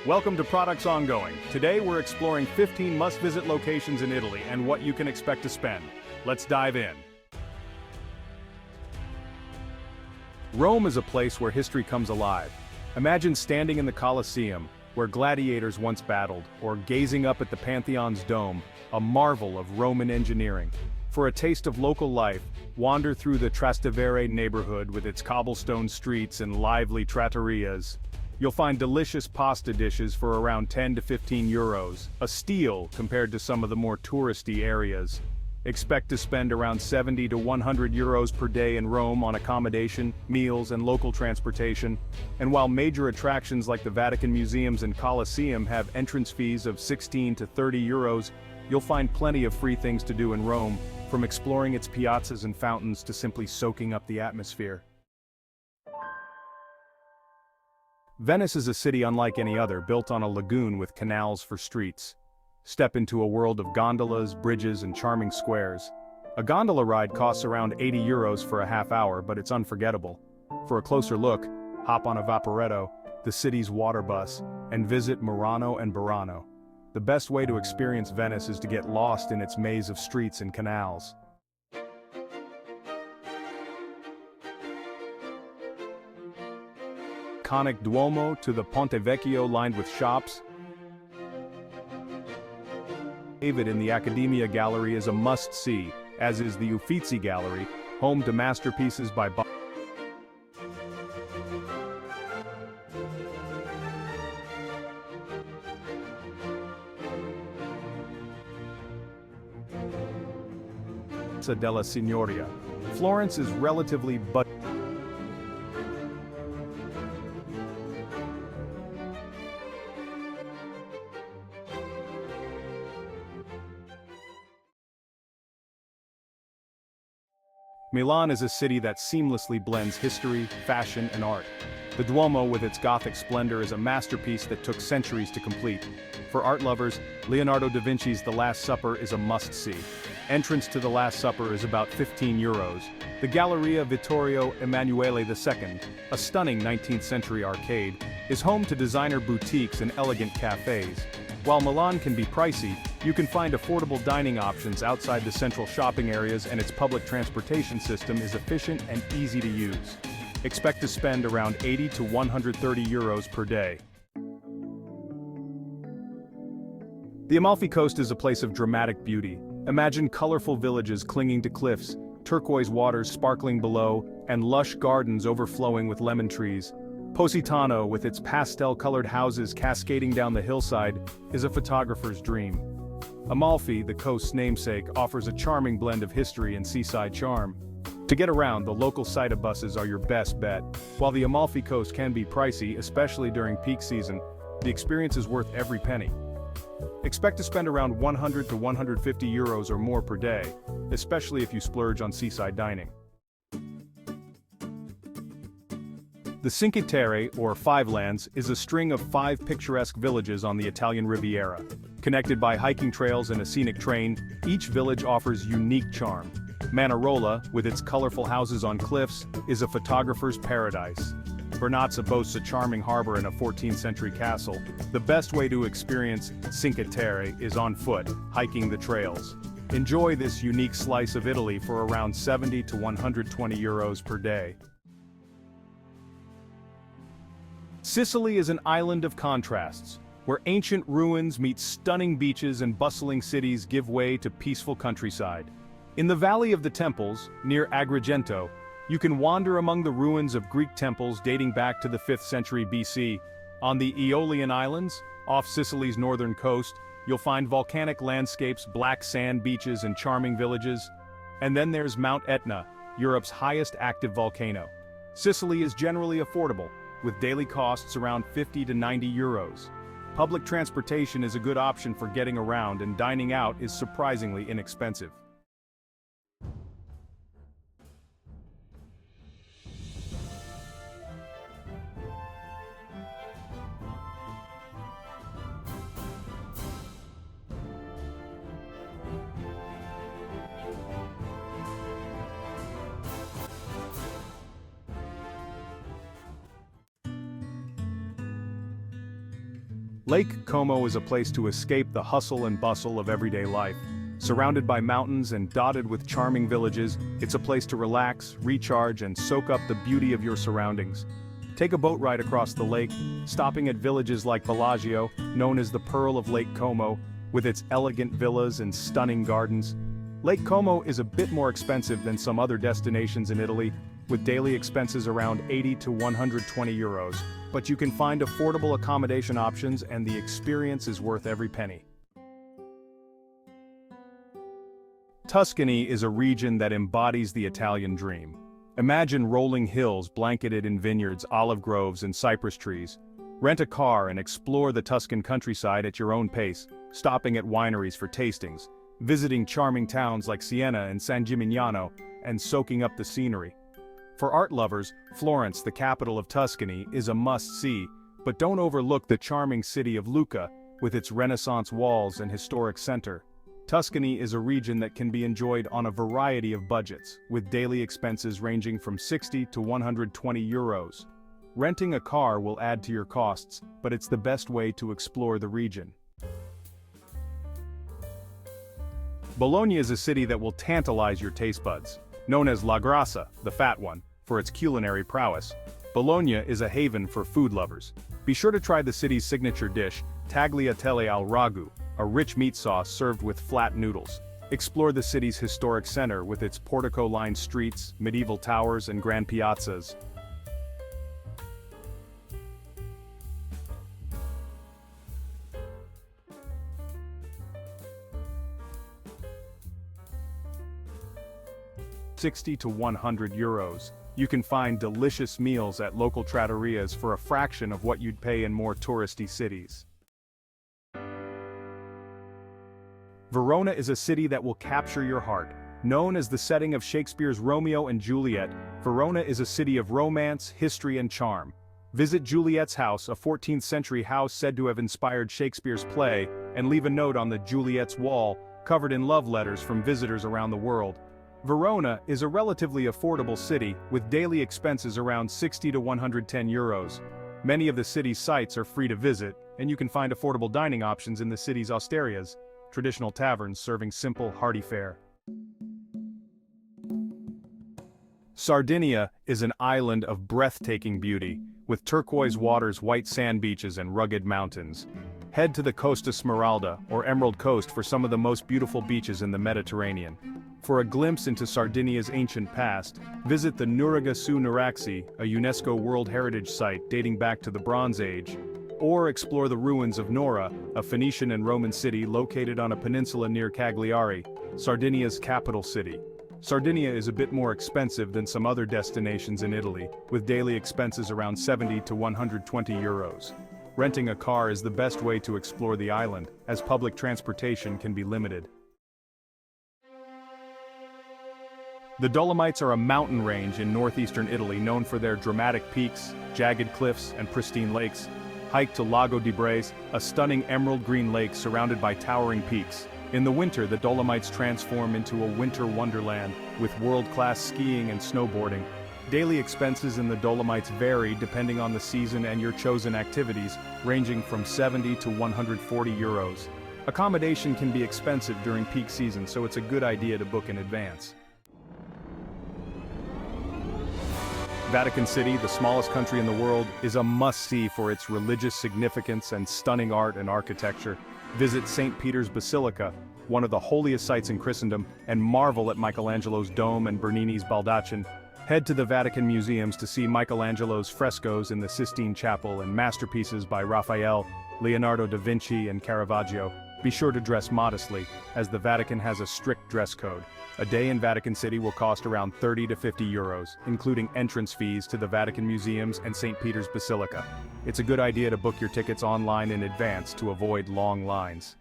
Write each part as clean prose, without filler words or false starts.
Welcome to Products Ongoing. Today we're exploring 15 must-visit locations in Italy and what you can expect to spend. Let's dive in. Rome is a place where history comes alive. Imagine standing in the Colosseum, where gladiators once battled, or gazing up at the Pantheon's dome, a marvel of Roman engineering. For a taste of local life, wander through the Trastevere neighborhood with its cobblestone streets and lively trattorias. You'll find delicious pasta dishes for around 10 to 15 euros, a steal compared to some of the more touristy areas. Expect to spend around 70 to 100 euros per day in Rome on accommodation, meals, and local transportation. And while major attractions like the Vatican Museums and Colosseum have entrance fees of 16 to 30 euros, you'll find plenty of free things to do in Rome, from exploring its piazzas and fountains to simply soaking up the atmosphere. Venice is a city unlike any other, built on a lagoon with canals for streets. Step into a world of gondolas, bridges, and charming squares. A gondola ride costs around 80 euros for a half hour, but it's unforgettable. For a closer look, hop on a Vaporetto, the city's water bus, and visit Murano and Burano. The best way to experience Venice is to get lost in its maze of streets and canals. Iconic Duomo to the Ponte Vecchio lined with shops. David in the Accademia Gallery is a must-see, as is the Uffizi Gallery, home to masterpieces by della Signoria. Florence is relatively Milan is a city that seamlessly blends history, fashion, and art. The Duomo with its Gothic splendor is a masterpiece that took centuries to complete. For art lovers, Leonardo da Vinci's The Last Supper is a must-see. Entrance to The Last Supper is about 15 euros. The Galleria Vittorio Emanuele II, a stunning 19th century arcade, is home to designer boutiques and elegant cafes. While Milan can be pricey, you can find affordable dining options outside the central shopping areas, and its public transportation system is efficient and easy to use. Expect to spend around 80 to 130 euros per day. The Amalfi Coast is a place of dramatic beauty. Imagine colorful villages clinging to cliffs, turquoise waters sparkling below, and lush gardens overflowing with lemon trees. Positano, with its pastel-colored houses cascading down the hillside, is a photographer's dream. Amalfi, the coast's namesake, offers a charming blend of history and seaside charm. To get around, the local Sida buses are your best bet. While the Amalfi Coast can be pricey, especially during peak season, the experience is worth every penny. Expect to spend around 100 to 150 euros or more per day, especially if you splurge on seaside dining. The Cinque Terre, or Five Lands, is a string of 5 picturesque villages on the Italian Riviera. Connected by hiking trails and a scenic train, each village offers unique charm. Manarola, with its colorful houses on cliffs, is a photographer's paradise. Vernazza boasts a charming harbor and a 14th century castle. The best way to experience Cinque Terre is on foot, hiking the trails. Enjoy this unique slice of Italy for around 70 to 120 euros per day. Sicily is an island of contrasts, where ancient ruins meet stunning beaches and bustling cities give way to peaceful countryside. In the Valley of the Temples, near Agrigento, you can wander among the ruins of Greek temples dating back to the 5th century BC. On the Aeolian Islands, off Sicily's northern coast, you'll find volcanic landscapes, black sand beaches, and charming villages. And then there's Mount Etna, Europe's highest active volcano. Sicily is generally affordable, with daily costs around 50 to 90 euros. Public transportation is a good option for getting around, and dining out is surprisingly inexpensive. Lake Como is a place to escape the hustle and bustle of everyday life. Surrounded by mountains and dotted with charming villages, it's a place to relax, recharge, and soak up the beauty of your surroundings. Take a boat ride across the lake, stopping at villages like Bellagio, known as the Pearl of Lake Como, with its elegant villas and stunning gardens. Lake Como is a bit more expensive than some other destinations in Italy, with daily expenses around 80 to 120 euros, but you can find affordable accommodation options and the experience is worth every penny. Tuscany is a region that embodies the Italian dream. Imagine rolling hills blanketed in vineyards, olive groves, and cypress trees. Rent a car and explore the Tuscan countryside at your own pace, stopping at wineries for tastings, visiting charming towns like Siena and San Gimignano, and soaking up the scenery. For art lovers, Florence, the capital of Tuscany, is a must-see, but don't overlook the charming city of Lucca, with its Renaissance walls and historic center. Tuscany is a region that can be enjoyed on a variety of budgets, with daily expenses ranging from 60 to 120 euros. Renting a car will add to your costs, but it's the best way to explore the region. Bologna is a city that will tantalize your taste buds. Known as La Grassa, the fat one, for its culinary prowess, Bologna is a haven for food lovers. Be sure to try the city's signature dish, tagliatelle al ragu, a rich meat sauce served with flat noodles. Explore the city's historic center with its portico-lined streets, medieval towers, and grand piazzas. €60 to 100 euros. You can find delicious meals at local trattorias for a fraction of what you'd pay in more touristy cities. Verona is a city that will capture your heart. Known as the setting of Shakespeare's Romeo and Juliet, Verona is a city of romance, history, and charm. Visit Juliet's house, a 14th century house said to have inspired Shakespeare's play, and leave a note on the Juliet's wall, covered in love letters from visitors around the world. Verona is a relatively affordable city, with daily expenses around 60 to 110 euros. Many of the city's sites are free to visit, and you can find affordable dining options in the city's osterias, traditional taverns serving simple, hearty fare. Sardinia is an island of breathtaking beauty, with turquoise waters, white sand beaches, and rugged mountains. Head to the Costa Smeralda, or Emerald Coast, for some of the most beautiful beaches in the Mediterranean. For a glimpse into Sardinia's ancient past, visit the Nuraghe su Nuraxi, a UNESCO World Heritage Site dating back to the Bronze Age, or explore the ruins of Nora, a Phoenician and Roman city located on a peninsula near Cagliari, Sardinia's capital city. Sardinia is a bit more expensive than some other destinations in Italy, with daily expenses around 70 to 120 euros. Renting a car is the best way to explore the island, as public transportation can be limited. The Dolomites are a mountain range in northeastern Italy known for their dramatic peaks, jagged cliffs, and pristine lakes. Hike to Lago di Braies, a stunning emerald green lake surrounded by towering peaks. In the winter, the Dolomites transform into a winter wonderland, with world-class skiing and snowboarding. Daily expenses in the Dolomites vary depending on the season and your chosen activities, ranging from 70 to 140 euros. Accommodation can be expensive during peak season, so it's a good idea to book in advance. Vatican City, the smallest country in the world, is a must-see for its religious significance and stunning art and architecture. Visit St. Peter's Basilica, one of the holiest sites in Christendom, and marvel at Michelangelo's dome and Bernini's baldachin. Head to the Vatican museums to see Michelangelo's frescoes in the Sistine Chapel and masterpieces by Raphael, Leonardo da Vinci, and Caravaggio. Be sure to dress modestly, as the Vatican has a strict dress code. A day in Vatican City will cost around 30 to 50 euros, including entrance fees to the Vatican museums and St. Peter's Basilica. It's a good idea to book your tickets online in advance to avoid long lines.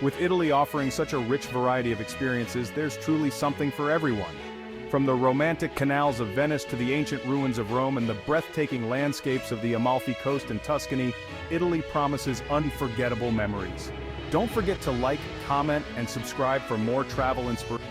With Italy offering such a rich variety of experiences, there's truly something for everyone. From the romantic canals of Venice to the ancient ruins of Rome and the breathtaking landscapes of the Amalfi Coast in Tuscany, Italy promises unforgettable memories. Don't forget to like, comment, and subscribe for more travel inspiration.